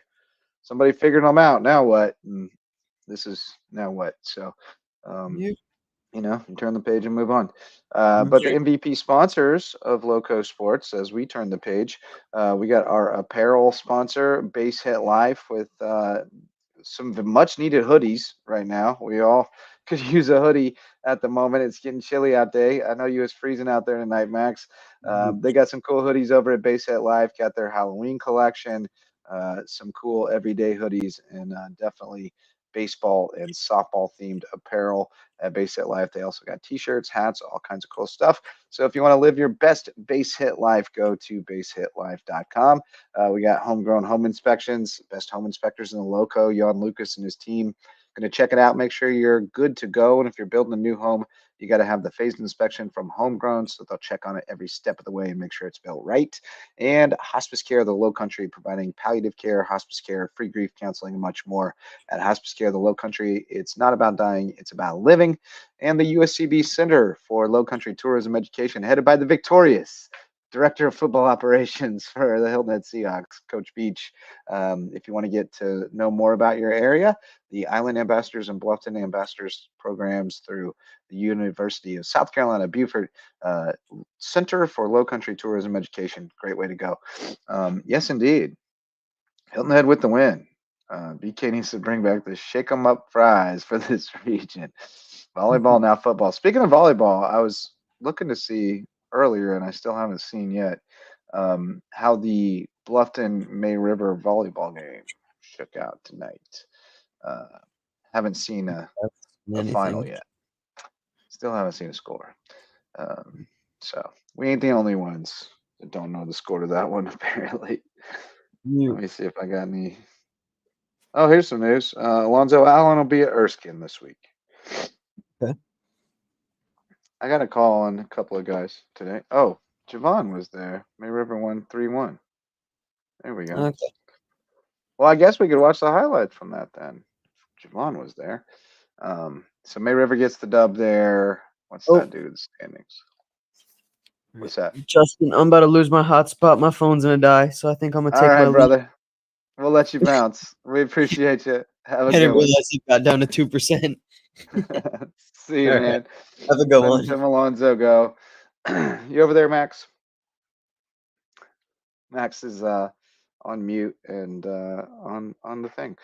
somebody figured them out. Now what? And this is now what? So. Yeah. You know, you turn the page and move on. But the MVP sponsors of LowcoSports, as we turn the page, we got our apparel sponsor, Base Hit Life, with some much needed hoodies right now. We all could use a hoodie at the moment. It's getting chilly out there. I know you was freezing out there tonight, Max. They got some cool hoodies over at Base Hit Life, got their Halloween collection, some cool everyday hoodies, and definitely baseball and softball themed apparel at Base Hit Life. They also got t-shirts, hats, all kinds of cool stuff. So if you want to live your best Base Hit life, go to basehitlife.com. We got homegrown home inspections, best home inspectors in the Lowco, Jan Lucas and his team. Going to check it out, make sure you're good to go. And if you're building a new home, you got to have the phased inspection from Homegrown, so they'll check on it every step of the way and make sure it's built right. And Hospice Care of the Low Country, providing palliative care, hospice care, free grief counseling, and much more. At Hospice Care of the Low Country, it's not about dying, it's about living. And the USCB Center for Low Country Tourism Education, headed by the victorious Director of Football Operations for the Hilton Head Seahawks, Coach Beach. If you want to get to know more about your area, the Island Ambassadors and Bluffton Ambassadors programs through the University of South Carolina, Beaufort Center for Low Country Tourism Education. Great way to go. Yes, indeed. Hilton Head with the win. BK needs to bring back the shake 'em up fries for this region. Volleyball, now football. Speaking of volleyball, I was looking to see earlier, and I still haven't seen yet, how the Bluffton May River volleyball game shook out tonight. Haven't seen a final yet. Still haven't seen a score. So we ain't the only ones that don't know the score to that one, apparently. Let me see if I got any. Oh, here's some news. Alonzo Allen will be at Erskine this week. Okay. I got a call on a couple of guys today. Oh, Javon was there. May River won 3-1. There we go. Okay. Well, I guess we could watch the highlights from that then. Javon was there. So May River gets the dub there. What's that do to the standings? What's that? Justin, I'm about to lose my hotspot. My phone's gonna die, so I think I'm gonna take All right, my brother. We'll let you bounce. We appreciate you. Have a I good didn't one. realize it got down to 2%. See you, All man. Right. Have a good one. Tim Alonzo go. You over there, Max? Max is on mute and on the thing.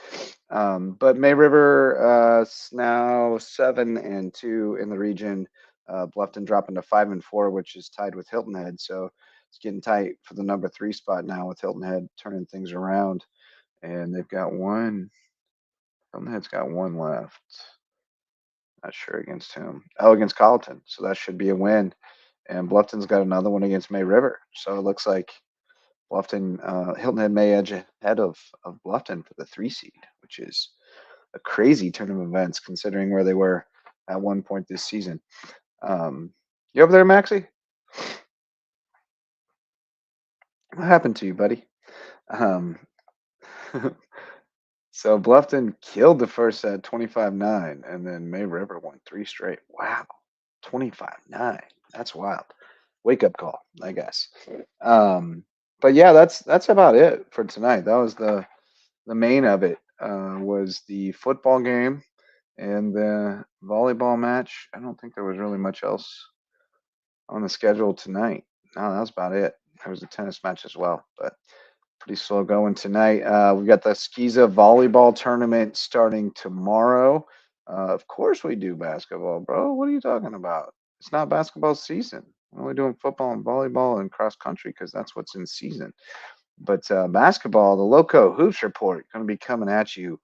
But May River now 7-2 in the region. Bluffton dropping to 5-4, which is tied with Hilton Head. So it's getting tight for the number 3 spot now with Hilton Head turning things around. And they've got one. Hilton Head's got one left. Not sure against whom. Oh, against Colleton. So that should be a win. And Bluffton's got another one against May River. So it looks like Bluffton, Hilton Head may edge ahead of Bluffton for the 3 seed, which is a crazy turn of events considering where they were at one point this season. You over there, Maxie? What happened to you, buddy? So Bluffton killed the first set 25-9, and then May River won 3 straight. Wow, 25-9. That's wild. Wake up call, I guess. But yeah, that's about it for tonight. That was the main of it. Was the football game and the volleyball match. I don't think there was really much else on the schedule tonight. No, that was about it. There was a tennis match as well, but pretty slow going tonight. We got the Skiza volleyball tournament starting tomorrow. Of course we do basketball, bro. What are you talking about? It's not basketball season. We're only doing football and volleyball and cross country because that's what's in season. But basketball, the Loco Hoops Report, going to be coming at you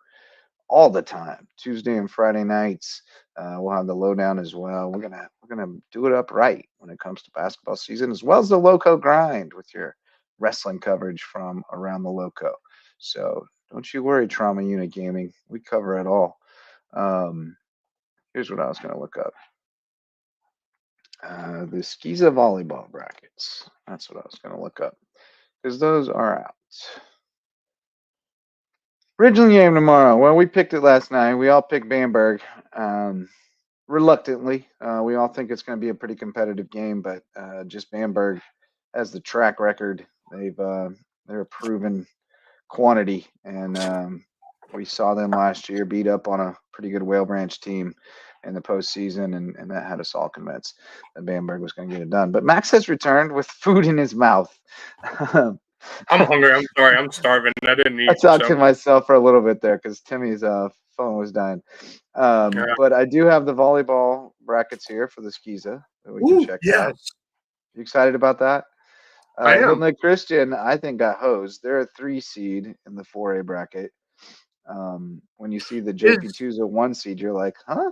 all the time. Tuesday and Friday nights. We'll have the Lowdown as well. We're gonna do it upright when it comes to basketball season, as well as the Loco Grind with your wrestling coverage from around the Loco. So don't you worry, Trauma Unit Gaming. We cover it all. Here's what I was gonna look up. The Skiza volleyball brackets. That's what I was gonna look up because those are out. Original game tomorrow. Well, we picked it last night. We all picked Bamberg. Reluctantly, we all think it's going to be a pretty competitive game, but just Bamberg has the track record. They're a proven quantity, and we saw them last year beat up on a pretty good Whale Branch team in the postseason, and that had us all convinced that Bamberg was going to get it done. But Max has returned with food in his mouth. I'm hungry. I'm sorry. I'm starving. I didn't eat. I talked to myself for a little bit there because Timmy's phone was dying. But I do have the volleyball brackets here for the Skiza that we can check out. You excited about that? I am. Hilton Lake Christian, I think, got hosed. They're a 3 seed in the 4A bracket. When you see the JP2's a 1 seed, you're like, huh?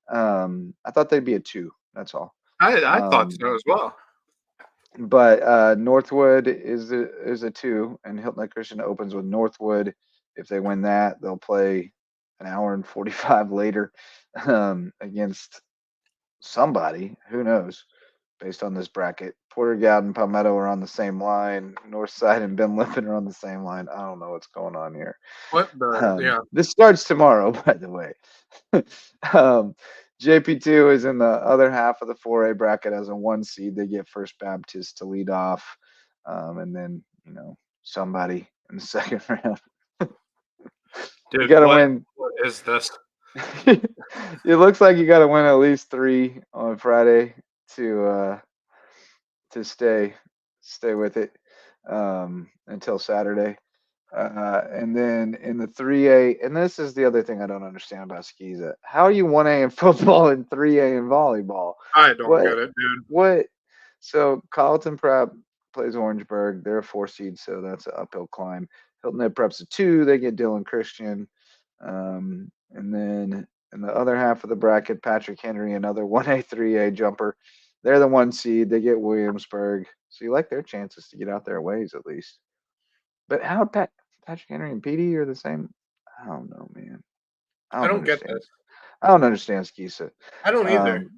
I thought they'd be a 2. That's all. I thought so as well. But Northwood is a 2, and Hilton Lake Christian opens with Northwood. If they win that, they'll play an hour and 45 later against somebody. Who knows? Based on this bracket, Porter-Gaud and Palmetto are on the same line. Northside and Ben Lippin are on the same line. I don't know what's going on here. This starts tomorrow, by the way. JP2 is in the other half of the 4A bracket as a 1 seed. They get First Baptist to lead off, and then somebody in the second round. Dude, you gotta win. What is this? It looks like you gotta win at least 3 on Friday to stay with it until Saturday. And then in the 3A, and this is the other thing I don't understand about Skiza. How are you 1A in football and 3A in volleyball? I don't get it, dude. What? So Carleton Prep plays Orangeburg. They're a 4 seed, so that's an uphill climb. Hilton Head Prep's a 2. They get Dillon Christian. And then in the other half of the bracket, Patrick Henry, another 1A, 3A jumper. They're the 1 seed. They get Williamsburg. So you like their chances to get out their ways at least. But how Patrick Henry and PD are the same? I don't know, man. I don't get this. I don't understand Skiza. I don't either.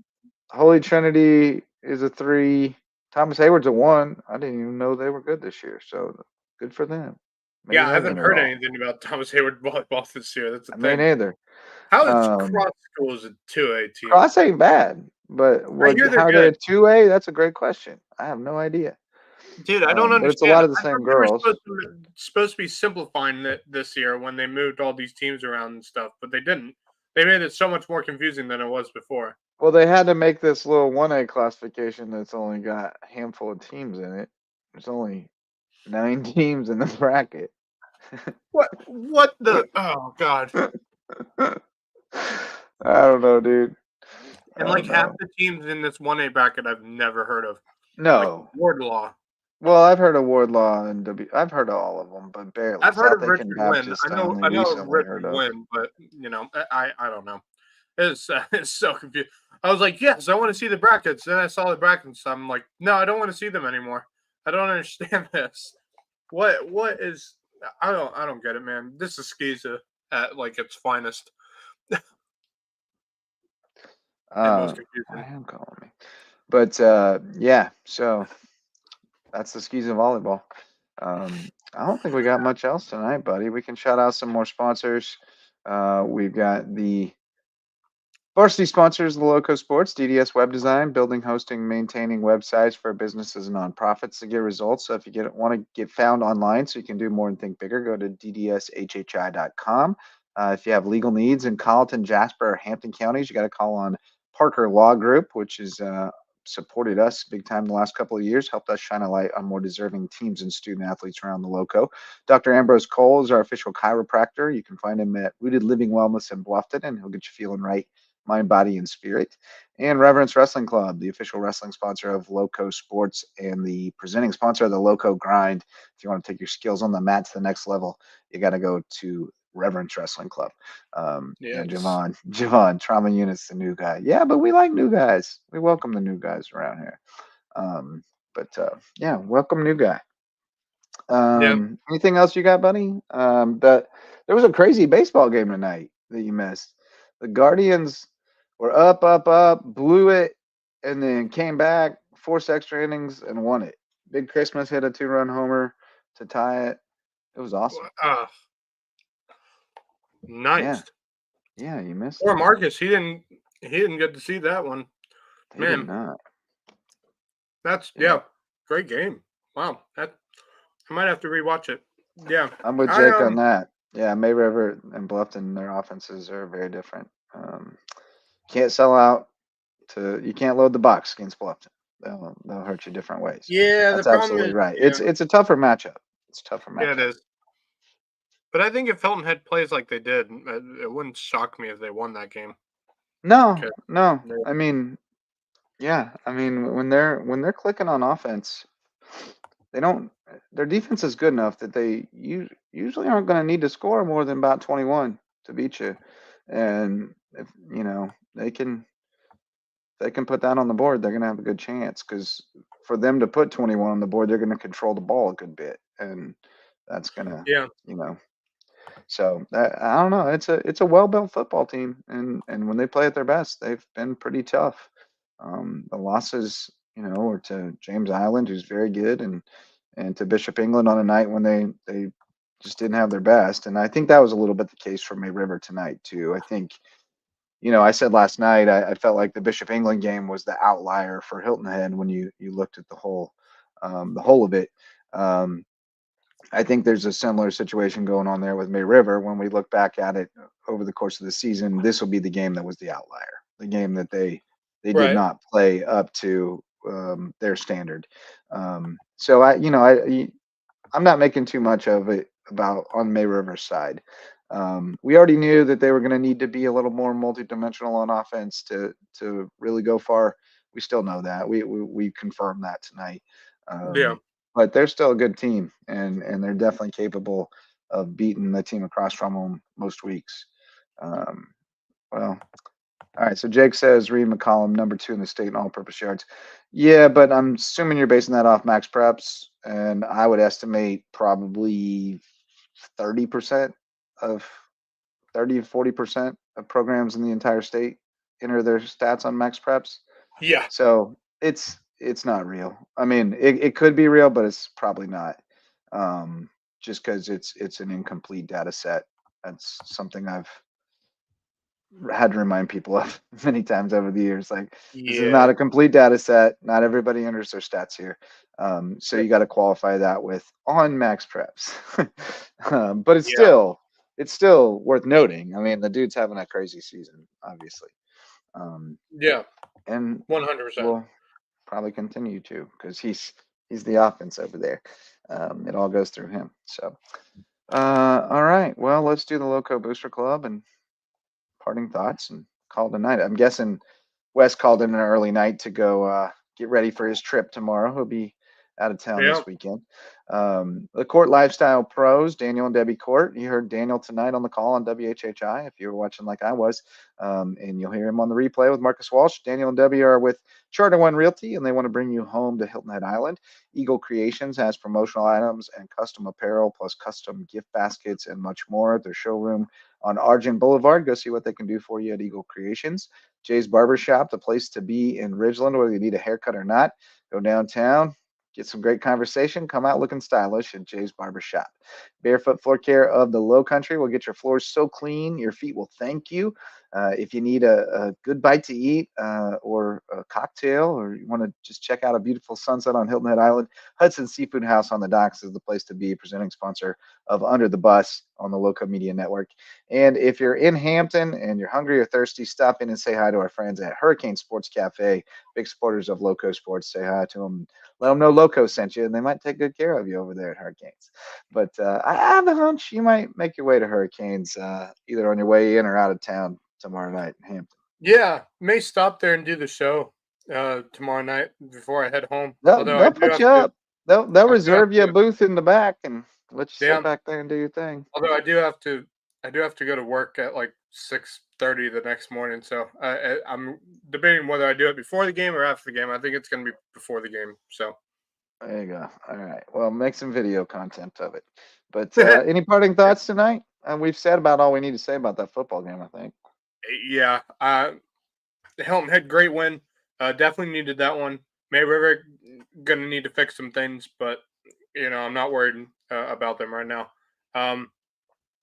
Holy Trinity is a 3. Thomas Hayward's a 1. I didn't even know they were good this year. So good for them. Maybe I haven't heard anything about Thomas Hayward volleyball this year. That's the thing. Me neither. How is Cross Schools a 2A team? Cross ain't bad, but how they're a 2A? That's a great question. I have no idea. Dude, I don't understand. But it's a lot of the same girls. Supposed to be simplifying it this year when they moved all these teams around and stuff, but they didn't. They made it so much more confusing than it was before. Well, they had to make this little 1A classification that's only got a handful of teams in it. There's only 9 teams in the bracket. What the? Oh, God. I don't know, dude. And half the teams in this 1A bracket I've never heard of. No. Wardlaw. Well, I've heard of Wardlaw and I've heard of all of them, but barely. I've heard of Richard Wynn. I know Richard Wynn, but I don't know. It's so confusing. I was like, yes, I want to see the brackets. Then I saw the brackets. I'm like, no, I don't want to see them anymore. I don't understand this. What is? I don't get it, man. This is Skiza at its finest. I am calling me, but yeah. So that's the Skiza volleyball. I don't think we got much else tonight, buddy. We can shout out some more sponsors. We've got the varsity sponsors, the LowcoSports, DDS Web Design, building, hosting, maintaining websites for businesses and nonprofits to get results. So if you want to get found online so you can do more and think bigger, go to ddshhi.com. If you have legal needs in Colleton, Jasper, or Hampton counties, you got to call on Parker Law Group, which has supported us big time the last couple of years, helped us shine a light on more deserving teams and student athletes around the Loco. Dr. Ambrose Cole is our official chiropractor. You can find him at Rooted Living Wellness in Bluffton, and he'll get you feeling right, mind, body, and spirit. And Reverence Wrestling Club, the official wrestling sponsor of LowcoSports and the presenting sponsor of the Loco Grind. If you want to take your skills on the mat to the next level, you got to go to Reverence Wrestling Club. Yeah, Javon, trauma unit's the new guy. Yeah, but we like new guys. We welcome the new guys around here. Yeah, welcome new guy. Anything else you got, buddy? There was a crazy baseball game tonight that you missed. The Guardians were up, blew it, and then came back, forced extra innings, and won it. Big Christmas hit a 2-run homer to tie it. It was awesome. Nice. Yeah, you missed Poor it. Marcus, he didn't get to see that one. They did not. That's great game. Wow. I might have to rewatch it. Yeah. I'm with Jake on that. Yeah, May River and Bluffton, their offenses are very different. Can't sell out you can't load the box against Bluffton. They'll hurt you different ways. Yeah, that's absolutely right. Yeah. It's a tougher matchup. Yeah, it is. But I think if Hilton Head plays like they did, it wouldn't shock me if they won that game. No. I mean, when they're clicking on offense, their defense is good enough that they usually aren't going to need to score more than about 21 to beat you. And if they can put that on the board, they're going to have a good chance, because for them to put 21 on the board, they're going to control the ball a good bit, and that's going to So I don't know. It's a well-built football team, and when they play at their best, they've been pretty tough. The losses, were to James Island, who's very good, and to Bishop England on a night when they just didn't have their best. And I think that was a little bit the case for May River tonight too. I think, I said last night I felt like the Bishop England game was the outlier for Hilton Head when you looked at the whole of it. I think there's a similar situation going on there with May River. When we look back at it over the course of the season, this will be the game that was the outlier, the game that they did not play up to their standard. So I'm not making too much of it about on May River's side. We already knew that they were going to need to be a little more multidimensional on offense to really go far. We still know that. We confirmed that tonight. But they're still a good team, and they're definitely capable of beating the team across from them most weeks. All right. So Jake says Reed McCollum, number 2 in the state in all-purpose yards. Yeah, but I'm assuming you're basing that off Max Preps, and I would estimate probably 30% of 30 to 40% of programs in the entire state enter their stats on Max Preps. Yeah. So it's not real. I mean, it could be real, but it's probably not. Just because it's an incomplete data set. That's something I've had to remind people of many times over the years. Like, this is not a complete data set. Not everybody enters their stats here. So you got to qualify that with on Max Preps. But it's still worth noting. I mean, the dude's having a crazy season, obviously. And 100%. Will probably continue to, because he's the offense over there. It all goes through him. So, all right. Well, let's do the Loco Booster Club and parting thoughts and call it a night. I'm guessing Wes called in an early night to go get ready for his trip tomorrow. He'll be out of town this weekend. The Court Lifestyle Pros, Daniel and Debbie Court. You heard Daniel tonight on the call on WHHI if you were watching like I was. And you'll hear him on the replay with Marcus Walsh. Daniel and Debbie are with Charter One Realty, and they want to bring you home to Hilton Head Island. Eagle Creations has promotional items and custom apparel, plus custom gift baskets and much more at their showroom on Argent Boulevard. Go see what they can do for you at Eagle Creations. Jay's Barbershop, the place to be in Ridgeland, whether you need a haircut or not. Go downtown, get some great conversation, come out looking stylish at Jay's Barbershop. Barefoot Floor Care of the Low Country will get your floors so clean your feet will thank you. If you need a good bite to eat or a cocktail, or you want to just check out a beautiful sunset on Hilton Head Island, Hudson Seafood House on the Docks is the place to be, presenting sponsor of Under the Bus on the Loco Media Network. And if you're in Hampton and you're hungry or thirsty, stop in and say hi to our friends at Hurricane Sports Cafe, big supporters of Loco Sports. Say hi to them. Let them know Loco sent you, and they might take good care of you over there at Hurricanes. But I have a hunch you might make your way to Hurricanes either on your way in or out of town tomorrow night in Hampton. Yeah, may stop there and do the show tomorrow night before I head home. They'll put you up. They'll reserve you a booth in the back and let you sit back there and do your thing. Although I do have to go to work at like 6:30 the next morning, so I'm debating whether I do it before the game or after the game. I think it's going to be before the game. So there you go. All right. Well, make some video content of it. But any parting thoughts tonight? We've said about all we need to say about that football game, I think. Yeah. Hilton Head, great win. Definitely needed that one. May River going to need to fix some things, but I'm not worried about them right now.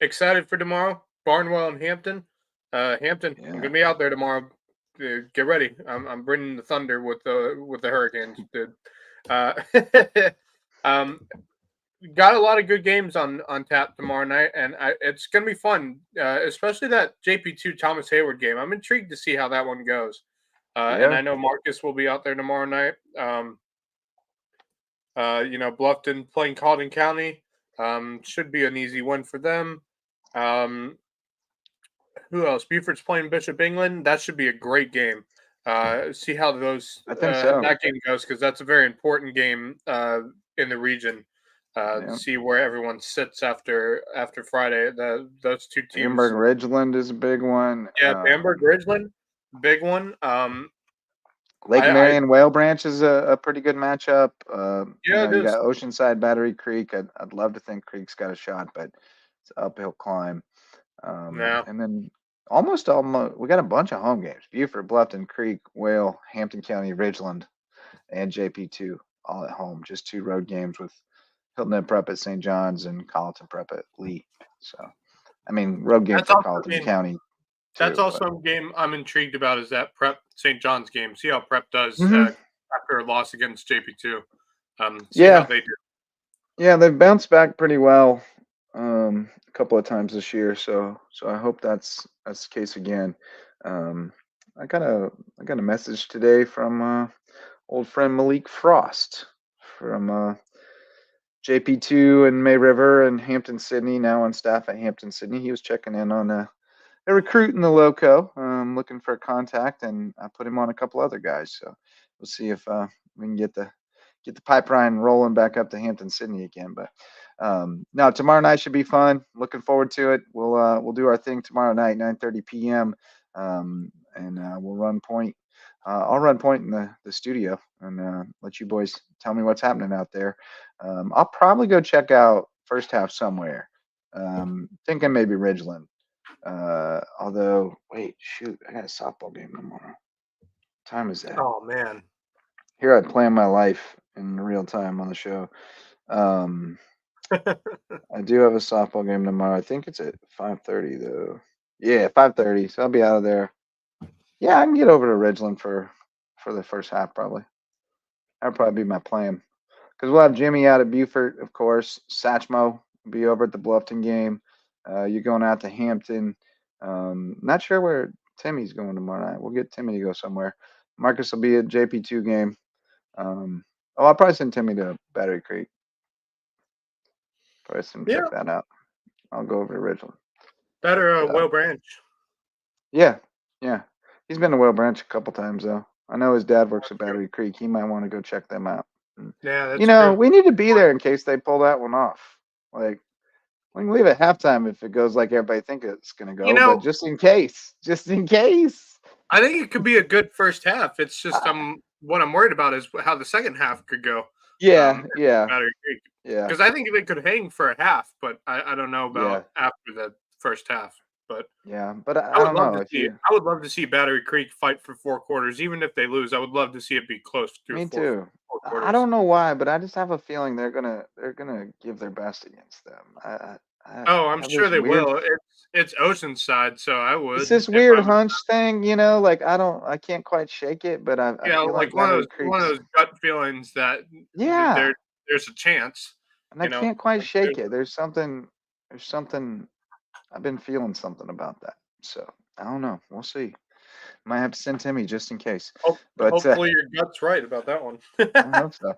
Excited for tomorrow. Barnwell and Hampton. Hampton, I'm gonna be out there tomorrow. Get ready. I'm bringing the thunder with the Hurricanes, dude. Got a lot of good games on tap tomorrow night, and it's gonna be fun, especially that JP2 Thomas Hayward game. I'm intrigued to see how that one goes. And I know Marcus will be out there tomorrow night. Bluffton playing Calden County. Should be an easy win for them. Who else? Buford's playing Bishop England. That should be a great game. See how that game goes, because that's a very important game in the region. See where everyone sits after Friday. Those two teams. Bamberg Ridgeland is a big one. Yeah, Bamberg Ridgeland, big one. Lake Marion Whale Branch is a pretty good matchup. You got Oceanside Battery Creek. I'd love to think Creek's got a shot, but it's an uphill climb. And then almost we got a bunch of home games: Buford, Bluffton, Creek, Whale, Hampton County, Ridgeland, and JP2 all at home. Just 2 road games with Hilton Head Prep at St. John's and Colleton Prep at Lee. So, I mean, road games for Colleton County. That's also a game I'm intrigued about, is that Prep St. John's game. See how Prep does after a loss against JP2. See how they do. Yeah, they've bounced back pretty well a couple of times this year. So I hope that's the case again. I got a message today from old friend Malik Frost from JP2 and May River and Hampton Sydney, now on staff at Hampton Sydney. He was checking in on a recruit in the Lowco, looking for a contact, and I put him on a couple other guys. So we'll see if we can get the pipeline rolling back up to Hampton Sydney again. But no, tomorrow night should be fun. Looking forward to it. We'll do our thing tomorrow night, 9:30 p.m. And we'll run point. I'll run point in the studio and let you boys tell me what's happening out there. I'll probably go check out first half somewhere. Thinking maybe Ridgeland. Although, wait, shoot, I got a softball game tomorrow. What time is that? Oh man! Here I plan my life in real time on the show. I do have a softball game tomorrow. I think it's at 5:30 though. Yeah, 5:30. So I'll be out of there. Yeah, I can get over to Ridgeland for the first half probably. That'll probably be my plan. Because we'll have Jimmy out at Buford, of course. Satchmo will be over at the Bluffton game. You're going out to Hampton. Not sure where Timmy's going tomorrow night. We'll get Timmy to go somewhere. Marcus will be at JP2 game. I'll probably send Timmy to Battery Creek. Probably send him check that out. I'll go over to Ridgeland. Better Whale Branch. Yeah. He's been to Whale Branch a couple times though. I know his dad works at Battery Creek. He might want to go check them out. Yeah, that's we need to be there in case they pull that one off. Like, we can leave at halftime if it goes like everybody thinks it's going to go, but just in case. I think it could be a good first half. It's just what I'm worried about is how the second half could go. Yeah. Because I think they could hang for a half, but I don't know about after the first half. But I don't know. I would love to see Battery Creek fight for 4 quarters, even if they lose. I would love to see it be close through. Me too. I don't know why, but I just have a feeling they're gonna give their best against them. I'm sure they will. It's Oceanside, so I would. It's this weird hunch thing, like I can't quite shake it, but I feel like one of those gut feelings that there's a chance. And I can't quite shake it. There's something. I've been feeling something about that. So I don't know. We'll see. Might have to send Timmy just in case. But hopefully your gut's right about that one. I hope so.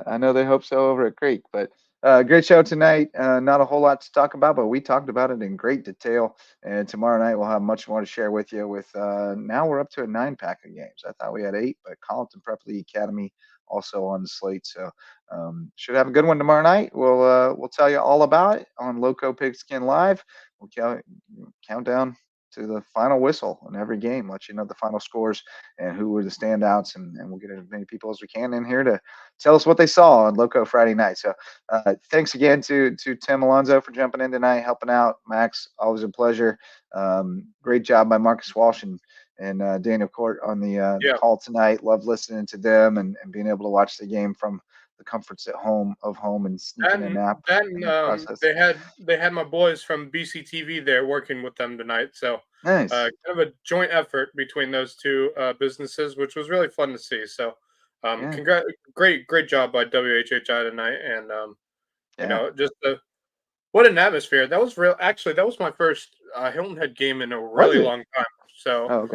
I know they hope so over at Creek, but Great show tonight. Not a whole lot to talk about, but we talked about it in great detail. And tomorrow night we'll have much more to share with you. With now we're up to a 9-pack of games. I thought we had 8, but Colleton Prep League Academy also on the slate. So should have a good one tomorrow night. We'll tell you all about it on Loco Pigskin Live. We'll count down to the final whistle in every game, let you know the final scores and who were the standouts, and we'll get as many people as we can in here to tell us what they saw on Loco Friday night. So thanks again to Tim Alonzo for jumping in tonight, helping out. Max, always a pleasure. Great job by Marcus Walsh and Daniel Court on the call tonight. Love listening to them and being able to watch the game from the comforts at home and sneaking a nap. They had my boys from BCTV there working with them tonight. So nice. Kind of a joint effort between those two businesses, which was really fun to see. So great job by WHHI tonight. And you know, just what an atmosphere. That was real. Actually, that was my first Hilton Head game in a really long time. So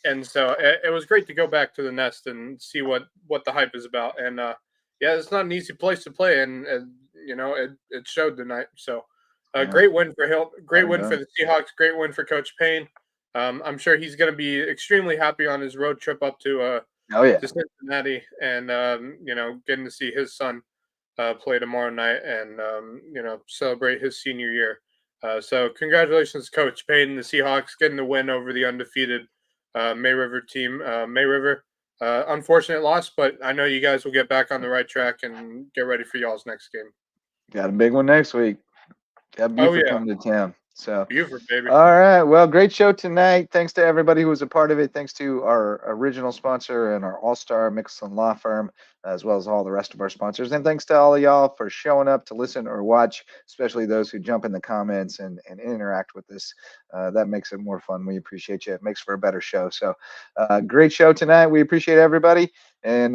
and so it was great to go back to the nest and see what the hype is about. And it's not an easy place to play, and you know, it showed tonight. So great win for Hilton, great win for the Seahawks, great win for Coach Payne. I'm sure he's going to be extremely happy on his road trip up to Cincinnati, and you know, getting to see his son play tomorrow night, and you know, celebrate his senior year. So congratulations, Coach Payne and the Seahawks getting the win over the undefeated May River team. May River, unfortunate loss, but I know you guys will get back on the right track and get ready for y'all's next game. Got a big one next week. Got Buford coming to town. So Buford, baby. All right. Well, great show tonight. Thanks to everybody who was a part of it. Thanks to our original sponsor and our all-star Mixon Law Firm, as well as all the rest of our sponsors. And thanks to all of y'all for showing up to listen or watch, especially those who jump in the comments and interact with this. That makes it more fun. We appreciate you. It makes for a better show. So great show tonight. We appreciate everybody. And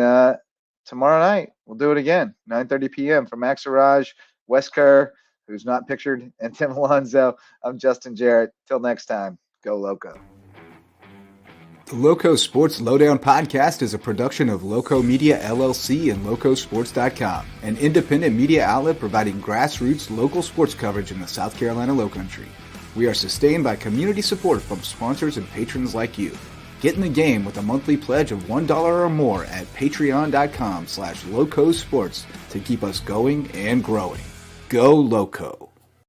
tomorrow night, we'll do it again, 9:30 p.m. for Max Arraj, Wes Kerr, who's not pictured, and Tim Alonzo. I'm Justin Jarrett. Till next time, go Loco. The Loco Sports Lowdown podcast is a production of Loco Media LLC and LowcoSports.com, an independent media outlet providing grassroots local sports coverage in the South Carolina Lowcountry. We are sustained by community support from sponsors and patrons like you. Get in the game with a monthly pledge of $1 or more at patreon.com/LowcoSports to keep us going and growing. Go Loco.